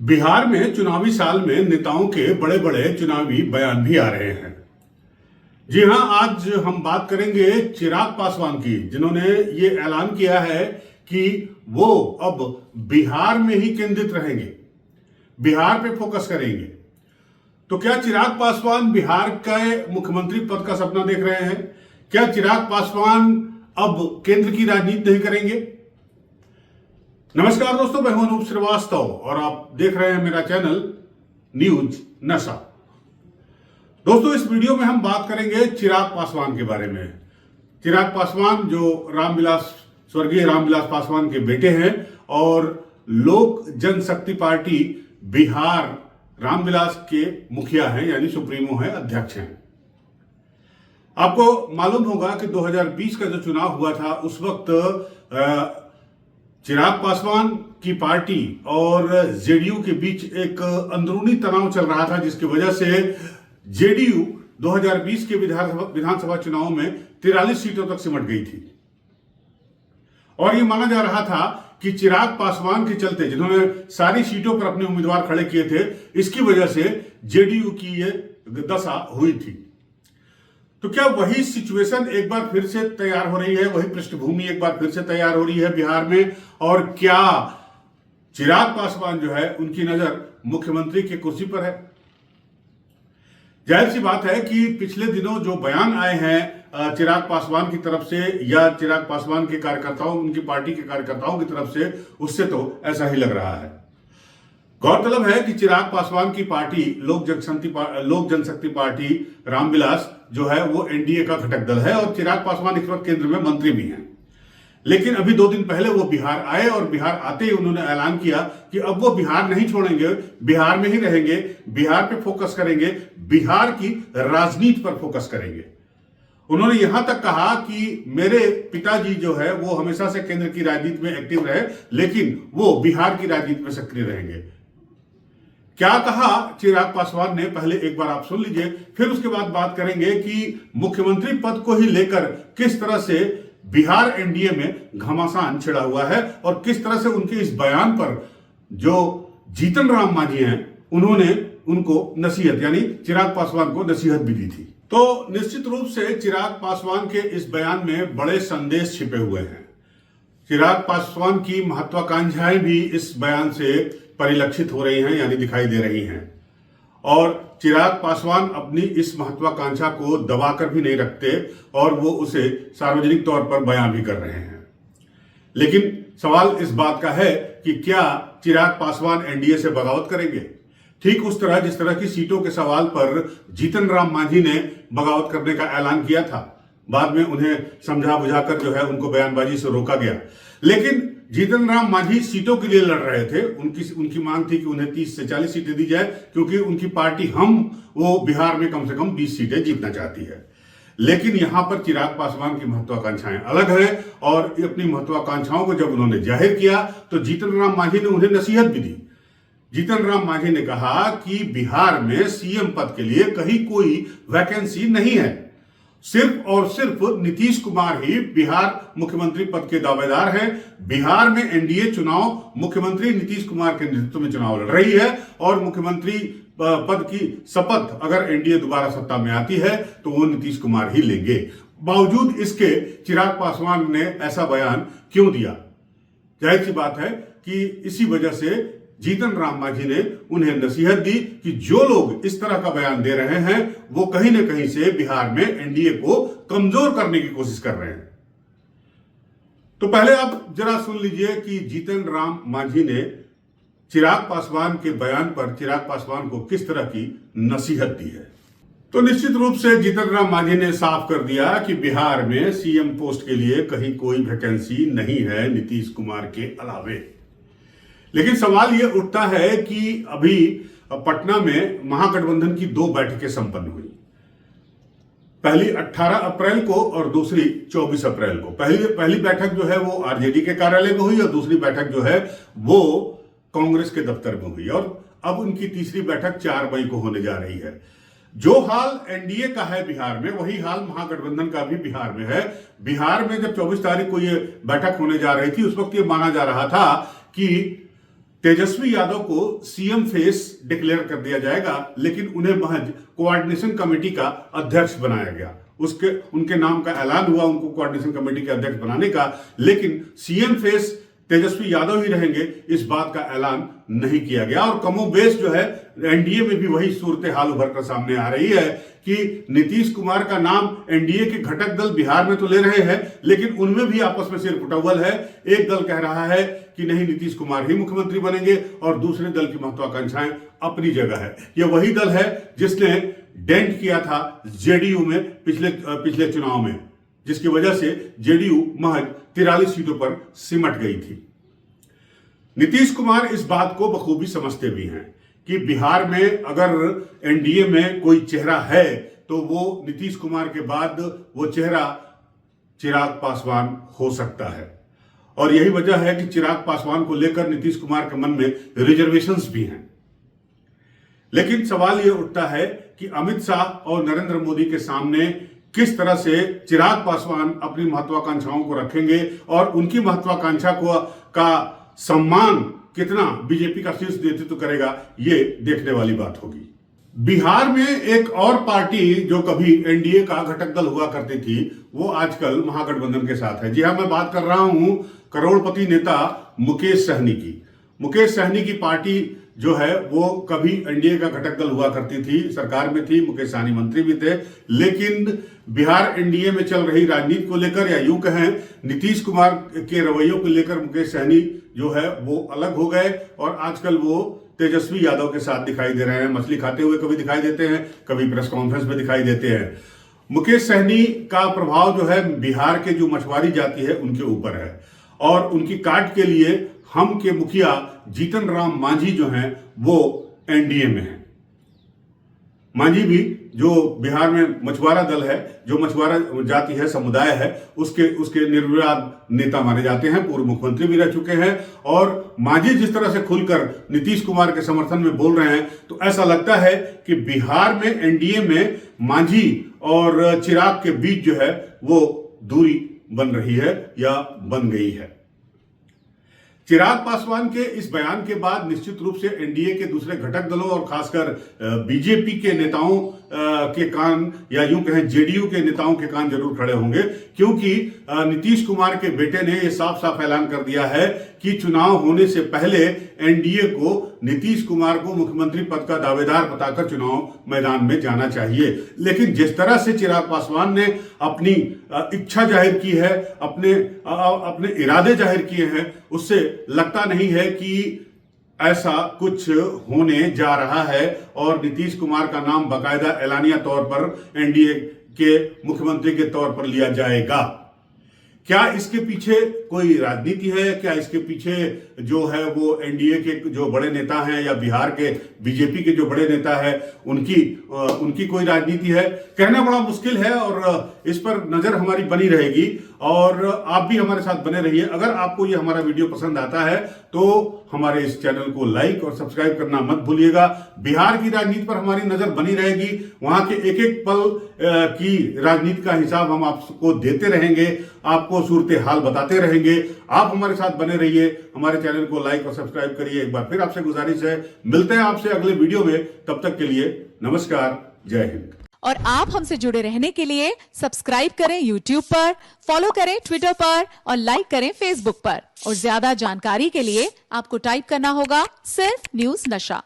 बिहार में चुनावी साल में नेताओं के बड़े बड़े चुनावी बयान भी आ रहे हैं। जी हां, आज हम बात करेंगे चिराग पासवान की, जिन्होंने ये ऐलान किया है कि वो अब बिहार में ही केंद्रित रहेंगे, बिहार पे फोकस करेंगे। तो क्या चिराग पासवान बिहार के मुख्यमंत्री पद का सपना देख रहे हैं? क्या चिराग पासवान अब केंद्र की राजनीति नहीं करेंगे? नमस्कार दोस्तों, मैं हूं अनूप श्रीवास्तव और आप देख रहे हैं मेरा चैनल न्यूज नशा। दोस्तों, इस वीडियो में हम बात करेंगे चिराग पासवान के बारे में। चिराग पासवान जो स्वर्गीय रामविलास पासवान के बेटे हैं और लोक जनशक्ति पार्टी बिहार रामविलास के मुखिया हैं, यानी सुप्रीमो हैं, अध्यक्ष हैं। आपको मालूम होगा कि 2020 का जो चुनाव हुआ था उस वक्त चिराग पासवान की पार्टी और जेडीयू के बीच एक अंदरूनी तनाव चल रहा था, जिसकी वजह से जेडीयू 2020 के विधानसभा चुनाव में 43 सीटों तक सिमट गई थी। और यह माना जा रहा था कि चिराग पासवान के चलते, जिन्होंने सारी सीटों पर अपने उम्मीदवार खड़े किए थे, इसकी वजह से जेडीयू की यह दशा हुई थी। तो क्या वही सिचुएशन एक बार फिर से तैयार हो रही है, वही पृष्ठभूमि एक बार फिर से तैयार हो रही है बिहार में? और क्या चिराग पासवान जो है उनकी नजर मुख्यमंत्री की कुर्सी पर है? जाहिर सी बात है कि पिछले दिनों जो बयान आए हैं चिराग पासवान की तरफ से या चिराग पासवान के कार्यकर्ताओं, उनकी पार्टी के कार्यकर्ताओं की तरफ से, उससे तो ऐसा ही लग रहा है। गौरतलब है कि चिराग पासवान की पार्टी लोक जनशक्ति पार्टी रामविलास जो है वो एनडीए का घटक दल है और चिराग पासवान इस वक्त केंद्र में मंत्री भी हैं। लेकिन अभी 2 दिन पहले वो बिहार आए और बिहार आते ही उन्होंने ऐलान किया कि अब वो बिहार नहीं छोड़ेंगे, बिहार में ही रहेंगे, बिहार पे फोकस करेंगे, बिहार की राजनीति पर फोकस करेंगे। उन्होंने यहां तक कहा कि मेरे पिताजी जो है वो हमेशा से केंद्र की राजनीति में एक्टिव रहे, लेकिन वो बिहार की राजनीति में सक्रिय रहेंगे। क्या कहा चिराग पासवान ने, पहले एक बार आप सुन लीजिए, फिर उसके बाद बात करेंगे कि मुख्यमंत्री पद को ही लेकर किस तरह से बिहार एनडीए में घमासान छिड़ा हुआ है और किस तरह से उनके इस बयान पर जो जीतन राम मांझी हैं उन्होंने उनको नसीहत, यानी चिराग पासवान को नसीहत भी दी थी। तो निश्चित रूप से चिराग पासवान के इस बयान में बड़े संदेश छिपे हुए हैं। चिराग पासवान की महत्वाकांक्षाएं भी इस बयान से परिलक्षित हो रही हैं, यानी दिखाई दे रही हैं। और चिराग पासवान अपनी इस महत्वाकांक्षा को दबाकर भी नहीं रखते और वो उसे सार्वजनिक तौर पर बयान भी कर रहे हैं। लेकिन सवाल इस बात का है कि क्या चिराग पासवान एनडीए से बगावत करेंगे? ठीक उस तरह जिस तरह की सीटों के सवाल पर जीतन राम मांझी ने बगावत करने का ऐलान किया था। बाद में उन्हें समझा बुझाकर जो है उनको बयानबाजी से रोका गया। लेकिन जीतन राम मांझी सीटों के लिए लड़ रहे थे। उनकी मांग थी कि उन्हें 30 से 40 सीटें दी जाए, क्योंकि उनकी पार्टी वो बिहार में कम से कम 20 सीटें जीतना चाहती है। लेकिन यहां पर चिराग पासवान की महत्वाकांक्षाएं अलग है और अपनी महत्वाकांक्षाओं को जब उन्होंने जाहिर किया तो जीतन राम मांझी ने उन्हें नसीहत भी दी। जीतन राम मांझी ने कहा कि बिहार में सीएम पद के लिए कहीं कोई वैकेंसी नहीं है, सिर्फ और सिर्फ नीतीश कुमार ही बिहार मुख्यमंत्री पद के दावेदार हैं। बिहार में एनडीए चुनाव मुख्यमंत्री नीतीश कुमार के नेतृत्व में चुनाव लड़ रही है और मुख्यमंत्री पद की शपथ अगर एनडीए दोबारा सत्ता में आती है तो वो नीतीश कुमार ही लेंगे। बावजूद इसके चिराग पासवान ने ऐसा बयान क्यों दिया? जाहिर सी बात है कि इसी वजह से जीतन राम मांझी ने उन्हें नसीहत दी कि जो लोग इस तरह का बयान दे रहे हैं वो कहीं ना कहीं से बिहार में एनडीए को कमजोर करने की कोशिश कर रहे हैं। तो पहले आप जरा सुन लीजिए कि जीतन राम मांझी ने चिराग पासवान के बयान पर चिराग पासवान को किस तरह की नसीहत दी है। तो निश्चित रूप से जीतन राम मांझी ने साफ कर दिया कि बिहार में सीएम पोस्ट के लिए कहीं कोई वैकेंसी नहीं है नीतीश कुमार के अलावे। लेकिन सवाल यह उठता है कि अभी पटना में महागठबंधन की 2 बैठकें संपन्न हुई। पहली 18 अप्रैल को और दूसरी 24 अप्रैल को। पहली बैठक जो है वो आरजेडी के कार्यालय में हुई और दूसरी बैठक जो है वो कांग्रेस के दफ्तर में हुई और अब उनकी तीसरी बैठक 4 मई को होने जा रही है। जो हाल एनडीए का है बिहार में, वही हाल महागठबंधन का भी बिहार में है। बिहार में जब 24 तारीख को ये बैठक होने जा रही थी, उस वक्त ये माना जा रहा था कि तेजस्वी यादव को सीएम फेस डिक्लेयर कर दिया जाएगा, लेकिन उन्हें महज कोऑर्डिनेशन कमेटी का अध्यक्ष बनाया गया। उनके नाम का ऐलान हुआ उनको कोऑर्डिनेशन कमेटी के अध्यक्ष बनाने का, लेकिन सीएम फेस तेजस्वी यादव ही रहेंगे इस बात का ऐलान नहीं किया गया। और कमोबेश जो है एनडीए में भी वही सूरत हाल उभर कर सामने आ रही है कि नीतीश कुमार का नाम एनडीए के घटक दल बिहार में तो ले रहे हैं, लेकिन उनमें भी आपस में सिर फुटअव्वल है। एक दल कह रहा है कि नहीं, नीतीश कुमार ही मुख्यमंत्री बनेंगे, और दूसरे दल की महत्वाकांक्षाएं अपनी जगह है। यह वही दल है जिसने डेंट किया था जेडीयू में पिछले चुनाव में, जिसकी वजह से जेडीयू महज 43 सीटों पर सिमट गई थी। नीतीश कुमार इस बात को बखूबी समझते भी हैं कि बिहार में अगर एनडीए में कोई चेहरा है तो वो नीतीश कुमार के बाद वो चेहरा चिराग पासवान हो सकता है। और यही वजह है कि चिराग पासवान को लेकर नीतीश कुमार के मन में रिजर्वेशंस भी हैं। लेकिन सवाल ये उठता है कि अमित शाह और नरेंद्र मोदी के सामने किस तरह से चिराग पासवान अपनी महत्वाकांक्षाओं को रखेंगे और उनकी महत्वाकांक्षा का सम्मान कितना बीजेपी का शीर्ष नेतृत्व करेगा, ये देखने वाली बात होगी। बिहार में एक और पार्टी जो कभी एनडीए का घटक दल हुआ करती थी, वो आजकल महागठबंधन के साथ है। जी हां, मैं बात कर रहा हूं करोड़पति नेता मुकेश सहनी की। मुकेश सहनी की पार्टी जो है वो कभी एनडीए का घटक दल हुआ करती थी, सरकार में थी, मुकेश सहनी मंत्री भी थे। लेकिन बिहार एनडीए में चल रही राजनीति को लेकर, या यूं कहें नीतीश कुमार के रवैयों को लेकर, मुकेश सहनी जो है वो अलग हो गए और आजकल वो तेजस्वी यादव के साथ दिखाई दे रहे हैं। मछली खाते हुए कभी दिखाई देते हैं, कभी प्रेस कॉन्फ्रेंस में दिखाई देते हैं। मुकेश सहनी का प्रभाव जो है बिहार के जो मछुआरी जाति है उनके ऊपर है, और उनकी काट के लिए हम के मुखिया जीतन राम मांझी जो हैं वो एनडीए में हैं। मांझी भी जो बिहार में मछुआरा दल है, जो मछुआरा जाति है, समुदाय है, उसके निर्विवाद नेता माने जाते हैं, पूर्व मुख्यमंत्री भी रह चुके हैं। और मांझी जिस तरह से खुलकर नीतीश कुमार के समर्थन में बोल रहे हैं, तो ऐसा लगता है कि बिहार में एनडीए में मांझी और चिराग के बीच जो है वो दूरी बन रही है या बन गई है। चिराग पासवान के इस बयान के बाद निश्चित रूप से एनडीए के दूसरे घटक दलों और खासकर बीजेपी के नेताओं के कान, या यूं कहें जेडीयू के नेताओं के कान जरूर खड़े होंगे, क्योंकि नीतीश कुमार के बेटे ने यह साफ साफ ऐलान कर दिया है कि चुनाव होने से पहले एनडीए को नीतीश कुमार को मुख्यमंत्री पद का दावेदार बताकर चुनाव मैदान में जाना चाहिए। लेकिन जिस तरह से चिराग पासवान ने अपनी इच्छा जाहिर की है, अपने इरादे जाहिर किए हैं, उससे लगता नहीं है कि ऐसा कुछ होने जा रहा है और नीतीश कुमार का नाम बाकायदा एलानिया तौर पर एनडीए के मुख्यमंत्री के तौर पर लिया जाएगा। क्या इसके पीछे कोई राजनीति है? क्या इसके पीछे जो है वो एनडीए के जो बड़े नेता हैं या बिहार के बीजेपी के जो बड़े नेता है उनकी कोई राजनीति है? कहना बड़ा मुश्किल है और इस पर नजर हमारी बनी रहेगी और आप भी हमारे साथ बने रहिए। अगर आपको ये हमारा वीडियो पसंद आता है तो हमारे इस चैनल को लाइक और सब्सक्राइब करना मत भूलिएगा। बिहार की राजनीति पर हमारी नजर बनी रहेगी, वहां के एक एक पल की राजनीति का हिसाब हम आपको देते रहेंगे, आपको सूरत हाल बताते रहेंगे। आप हमारे साथ बने रहिए, हमारे चैनल को लाइक और सब्सक्राइब करिए। एक बार फिर आपसे गुजारिश है, मिलते हैं आपसे अगले वीडियो में। तब तक के लिए नमस्कार, जय हिंद। और आप हमसे जुड़े रहने के लिए सब्सक्राइब करें YouTube पर, फॉलो करें Twitter पर और लाइक करें Facebook पर। और ज्यादा जानकारी के लिए आपको टाइप करना होगा सिर्फ न्यूज नशा।